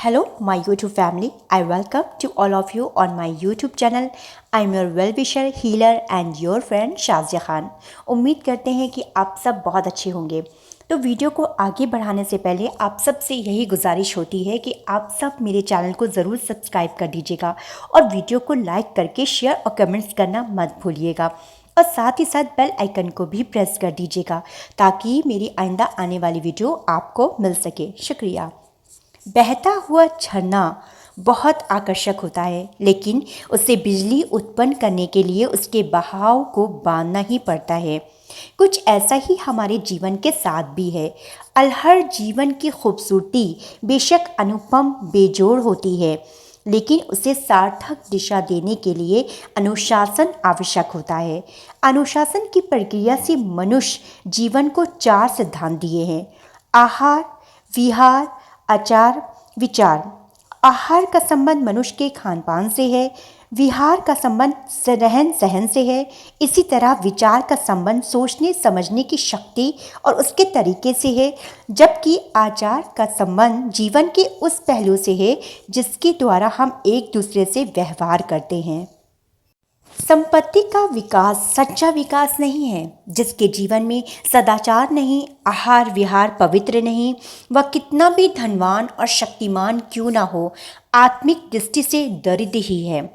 Hello, my YouTube family. I welcome to all of you on my YouTube channel. I'm your well-wisher, healer and your friend Shazia Khan. उम्मीद करते हैं कि आप सब बहुत अच्छे होंगे। तो वीडियो को आगे बढ़ाने से पहले आप सब से यही गुजारिश होती है कि आप सब मेरे चैनल को ज़रूर सब्सक्राइब कर दीजिएगा और वीडियो को लाइक करके शेयर और कमेंट्स करना मत भूलिएगा और साथ ही साथ बेल आइकन को भी प्रेस कर दीजिएगा ताकि मेरी आइंदा आने वाली वीडियो आपको मिल सके। शुक्रिया। बहता हुआ झरना बहुत आकर्षक होता है, लेकिन उससे बिजली उत्पन्न करने के लिए उसके बहाव को बांधना ही पड़ता है। कुछ ऐसा ही हमारे जीवन के साथ भी है। अलहर जीवन की खूबसूरती बेशक अनुपम बेजोड़ होती है, लेकिन उसे सार्थक दिशा देने के लिए अनुशासन आवश्यक होता है। अनुशासन की प्रक्रिया से मनुष्य जीवन को 4 सिद्धांत दिए हैं: आहार, विहार, आचार, विचार। आहार का संबंध मनुष्य के खान पान से है, विहार का संबंध रहन सहन से है, इसी तरह विचार का संबंध सोचने समझने की शक्ति और उसके तरीके से है, जबकि आचार का संबंध जीवन के उस पहलू से है जिसके द्वारा हम एक दूसरे से व्यवहार करते हैं। संपत्ति का विकास सच्चा विकास नहीं है। जिसके जीवन में सदाचार नहीं, आहार विहार पवित्र नहीं, वह कितना भी धनवान और शक्तिमान क्यों ना हो, आत्मिक दृष्टि से दरिद्र ही है।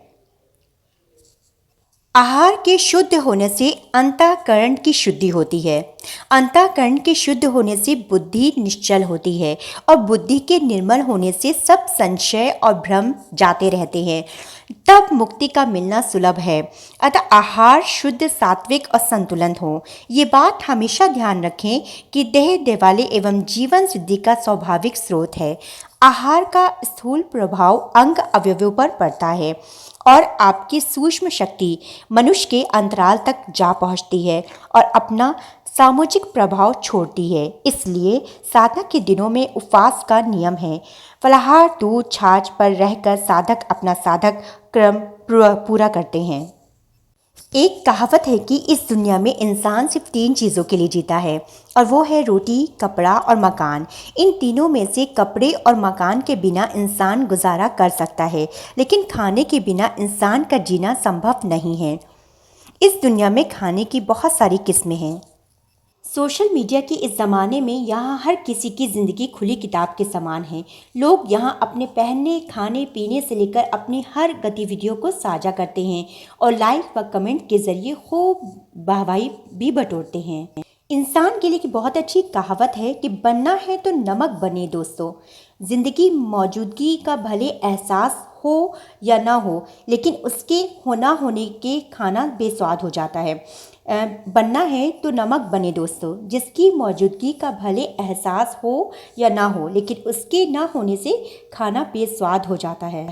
आहार के शुद्ध होने से अंतःकरण की शुद्धि होती है। अंतःकरण के शुद्ध होने से बुद्धि निश्चल होती है और बुद्धि के निर्मल होने से सब संशय और भ्रम जाते रहते हैं। तब मुक्ति का मिलना सुलभ है। अतः आहार शुद्ध, सात्विक और संतुलित हो। ये बात हमेशा ध्यान रखें कि देह दिवाली एवं जीवन सिद्धि का स्वाभाविक स्रोत है। आहार का स्थूल प्रभाव अंग अवयवों पर पड़ता है और आपकी सूक्ष्म शक्ति मनुष्य के अंतराल तक जा पहुंचती है और अपना सामूहिक प्रभाव छोड़ती है। इसलिए साधना के दिनों में उपवास का नियम है। फलाहार, दूध, छाछ पर रहकर साधक अपना साधक क्रम पूरा करते हैं। एक कहावत है कि इस दुनिया में इंसान सिर्फ 3 चीज़ों के लिए जीता है और वो है रोटी, कपड़ा और मकान। इन तीनों में से कपड़े और मकान के बिना इंसान गुजारा कर सकता है, लेकिन खाने के बिना इंसान का जीना संभव नहीं है। इस दुनिया में खाने की बहुत सारी किस्में हैं। सोशल मीडिया के इस ज़माने में यहाँ हर किसी की ज़िंदगी खुली किताब के समान है। लोग यहाँ अपने पहनने, खाने पीने से लेकर अपनी हर गतिविधियों को साझा करते हैं और लाइक व कमेंट के ज़रिए खूब वाहवाही भी बटोरते हैं। इंसान के लिए की बहुत अच्छी कहावत है कि बनना है तो नमक बने दोस्तों। ज़िंदगी मौजूदगी का भले एहसास हो या ना हो, लेकिन उसके होना होने के खाना बेस्वाद हो जाता है। बनना है तो नमक बने दोस्तों। जिसकी मौजूदगी का भले एहसास हो या ना हो, लेकिन उसके ना होने से खाना बेस्वाद हो जाता है।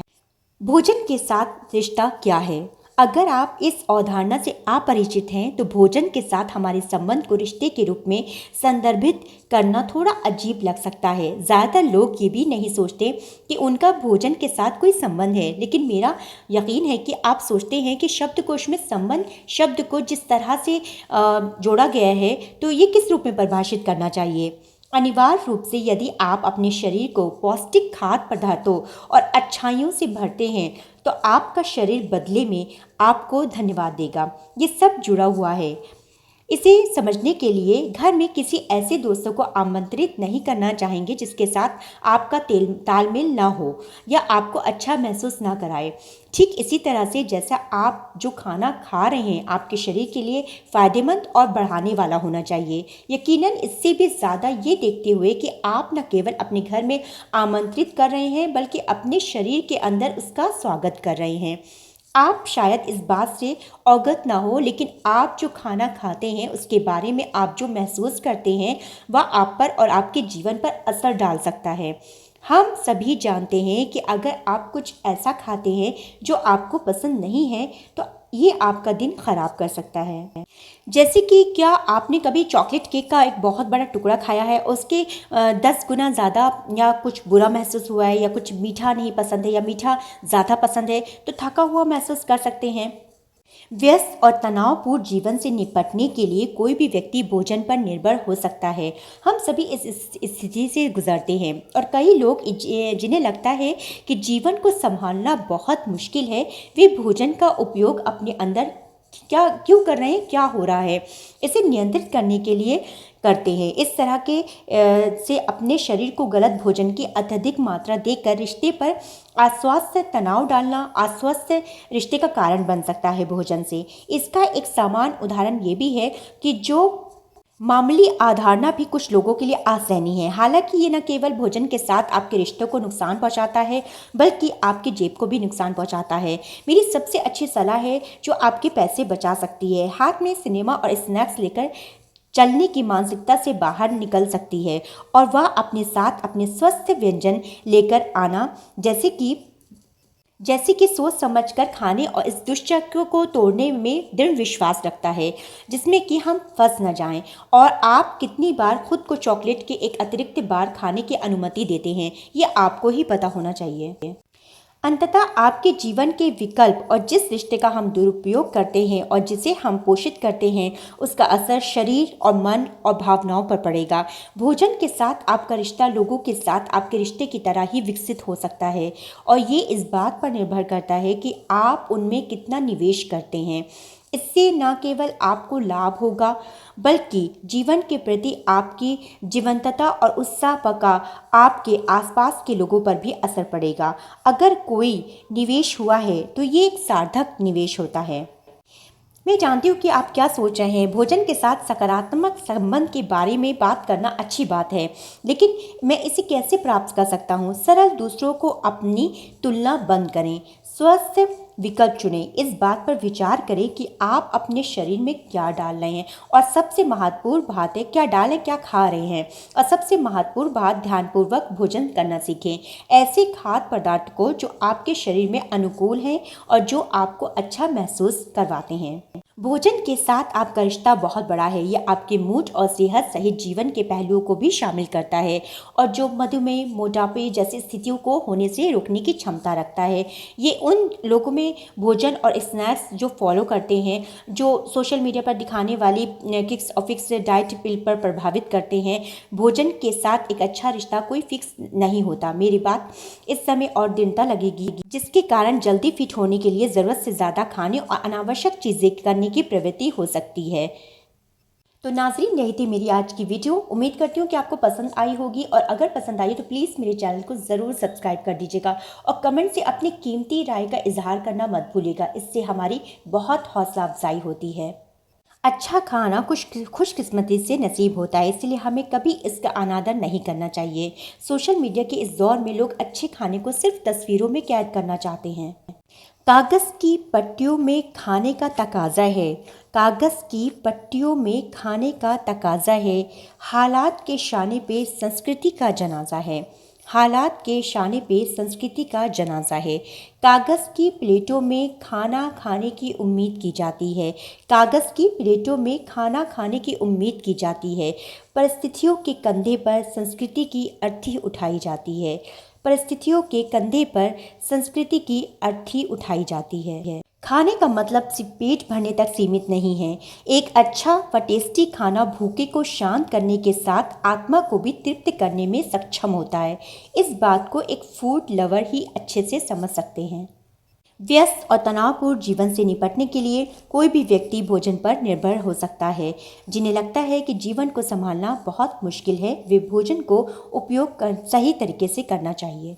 भोजन के साथ रिश्ता क्या है? अगर आप इस अवधारणा से अपरिचित हैं तो भोजन के साथ हमारे संबंध को रिश्ते के रूप में संदर्भित करना थोड़ा अजीब लग सकता है। ज़्यादातर लोग ये भी नहीं सोचते कि उनका भोजन के साथ कोई संबंध है, लेकिन मेरा यकीन है कि आप सोचते हैं कि शब्दकोश में संबंध शब्द को जिस तरह से जोड़ा गया है तो ये किस रूप में परिभाषित करना चाहिए। अनिवार्य रूप से यदि आप अपने शरीर को पौष्टिक खाद्य पदार्थों और अच्छाइयों से भरते हैं तो आपका शरीर बदले में आपको धन्यवाद देगा। ये सब जुड़ा हुआ है। इसे समझने के लिए घर में किसी ऐसे दोस्तों को आमंत्रित नहीं करना चाहेंगे जिसके साथ आपका तालमेल ना हो या आपको अच्छा महसूस ना कराए। ठीक इसी तरह से जैसा आप जो खाना खा रहे हैं आपके शरीर के लिए फ़ायदेमंद और बढ़ाने वाला होना चाहिए। यकीनन इससे भी ज़्यादा ये देखते हुए कि आप न केवल अपने घर में आमंत्रित कर रहे हैं बल्कि अपने शरीर के अंदर उसका स्वागत कर रहे हैं। आप शायद इस बात से अवगत ना हो, लेकिन आप जो खाना खाते हैं उसके बारे में आप जो महसूस करते हैं वह आप पर और आपके जीवन पर असर डाल सकता है। हम सभी जानते हैं कि अगर आप कुछ ऐसा खाते हैं जो आपको पसंद नहीं है तो ये आपका दिन ख़राब कर सकता है। जैसे कि क्या आपने कभी चॉकलेट केक का एक बहुत बड़ा टुकड़ा खाया है, उसके 10 गुना ज़्यादा या कुछ बुरा महसूस हुआ है या कुछ मीठा नहीं पसंद है या मीठा ज़्यादा पसंद है तो थका हुआ महसूस कर सकते हैं। व्यस्त और तनावपूर्ण जीवन से निपटने के लिए कोई भी व्यक्ति भोजन पर निर्भर हो सकता है। हम सभी इस स्थिति से गुजरते हैं और कई लोग जिन्हें लगता है कि जीवन को संभालना बहुत मुश्किल है, वे भोजन का उपयोग अपने अंदर क्या क्यों कर रहे हैं, क्या हो रहा है, इसे नियंत्रित करने के लिए करते हैं। इस तरह के से अपने शरीर को गलत भोजन की अत्यधिक मात्रा देकर रिश्ते पर अस्वस्थ तनाव डालना अस्वस्थ रिश्ते का कारण बन सकता है भोजन से। इसका एक सामान्य उदाहरण ये भी है कि जो मामूली अवधारणा भी कुछ लोगों के लिए असहनीय है। हालांकि ये न केवल भोजन के साथ आपके रिश्तों को नुकसान पहुंचाता है, बल्कि आपकी जेब को भी नुकसान पहुंचाता है। मेरी सबसे अच्छी सलाह है जो आपके पैसे बचा सकती है। हाथ में सिनेमा और स्नैक्स लेकर चलने की मानसिकता से बाहर निकल सकती है और वह अपने साथ अपने स्वस्थ व्यंजन लेकर आना, जैसे कि सोच समझकर खाने और इस दुष्चक्र को तोड़ने में दृढ़ विश्वास रखता है, जिसमें कि हम फंस न जाएं। और आप कितनी बार खुद को चॉकलेट के एक अतिरिक्त बार खाने की अनुमति देते हैं, ये आपको ही पता होना चाहिए। अंततः आपके जीवन के विकल्प और जिस रिश्ते का हम दुरुपयोग करते हैं और जिसे हम पोषित करते हैं, उसका असर शरीर और मन और भावनाओं पर पड़ेगा। भोजन के साथ आपका रिश्ता लोगों के साथ आपके रिश्ते की तरह ही विकसित हो सकता है और ये इस बात पर निर्भर करता है कि आप उनमें कितना निवेश करते हैं। इससे न केवल आपको लाभ होगा, बल्कि जीवन के प्रति आपकी जीवंतता और उत्साह का आपके आसपास के लोगों पर भी असर पड़ेगा। अगर कोई निवेश हुआ है तो ये एक सार्थक निवेश होता है। मैं जानती हूँ कि आप क्या सोच रहे हैं। भोजन के साथ सकारात्मक संबंध के बारे में बात करना अच्छी बात है, लेकिन मैं इसे कैसे प्राप्त कर सकता हूँ? सरल, दूसरों को अपनी तुलना बंद करें, स्वस्थ विकल्प चुनें। इस बात पर विचार करें कि आप अपने शरीर में क्या डाल रहे हैं और सबसे महत्वपूर्ण बात है क्या डालें, क्या खा रहे हैं। और सबसे महत्वपूर्ण बात, ध्यानपूर्वक भोजन करना सीखें। ऐसे खाद्य पदार्थ को जो आपके शरीर में अनुकूल हैं और जो आपको अच्छा महसूस करवाते हैं। भोजन के साथ आपका रिश्ता बहुत बड़ा है। यह आपके मूड और सेहत सहित जीवन के पहलुओं को भी शामिल करता है और जो मधुमेह, मोटापे जैसी स्थितियों को होने से रोकने की क्षमता रखता है। ये उन लोगों में भोजन और स्नैक्स जो फॉलो करते हैं, जो सोशल मीडिया पर दिखाने वाली किक्स और फिक्स डाइट पिल पर प्रभावित करते हैं। भोजन के साथ एक अच्छा रिश्ता कोई फिक्स नहीं होता। मेरी बात इस समय और दृढ़ता लगेगी, जिसके कारण जल्दी फिट होने के लिए ज़रूरत से ज़्यादा खाने और अनावश्यक चीज़ें करने की प्रवृत्ति हो सकती है। तो नाज़रीन, यही थी मेरी आज की वीडियो। उम्मीद करती हूँ कि आपको पसंद आई होगी और अगर पसंद आई तो प्लीज़ मेरे चैनल को ज़रूर सब्सक्राइब कर दीजिएगा और कमेंट से अपनी कीमती राय का इजहार करना मत भूलिएगा। इससे हमारी बहुत हौसला अफजाई होती है। अच्छा खाना खुशकिस्मती से नसीब होता है, इसलिए हमें कभी इसका अनादर नहीं करना चाहिए। सोशल मीडिया के इस दौर में लोग अच्छे खाने को सिर्फ तस्वीरों में कैद करना चाहते हैं। कागज़ की पट्टियों में खाने का तकाज़ा है। कागज़ की पट्टियों में खाने का तकाज़ा है। हालात के शाने पे संस्कृति का जनाजा है। हालात के शाने पे संस्कृति का जनाजा है। कागज़ की प्लेटों में खाना खाने की उम्मीद की जाती है। कागज़ की प्लेटों में खाना खाने की उम्मीद की जाती है। परिस्थितियों के कंधे पर संस्कृति की अर्थी उठाई जाती है। परिस्थितियों के कंधे पर संस्कृति की अर्थी उठाई जाती है। खाने का मतलब सिर्फ पेट भरने तक सीमित नहीं है। एक अच्छा व टेस्टी खाना भूखे को शांत करने के साथ आत्मा को भी तृप्त करने में सक्षम होता है। इस बात को एक फूड लवर ही अच्छे से समझ सकते हैं। व्यस्त और तनावपूर्ण जीवन से निपटने के लिए कोई भी व्यक्ति भोजन पर निर्भर हो सकता है। जिन्हें लगता है कि जीवन को संभालना बहुत मुश्किल है, वे भोजन को उपयोग सही तरीके से करना चाहिए।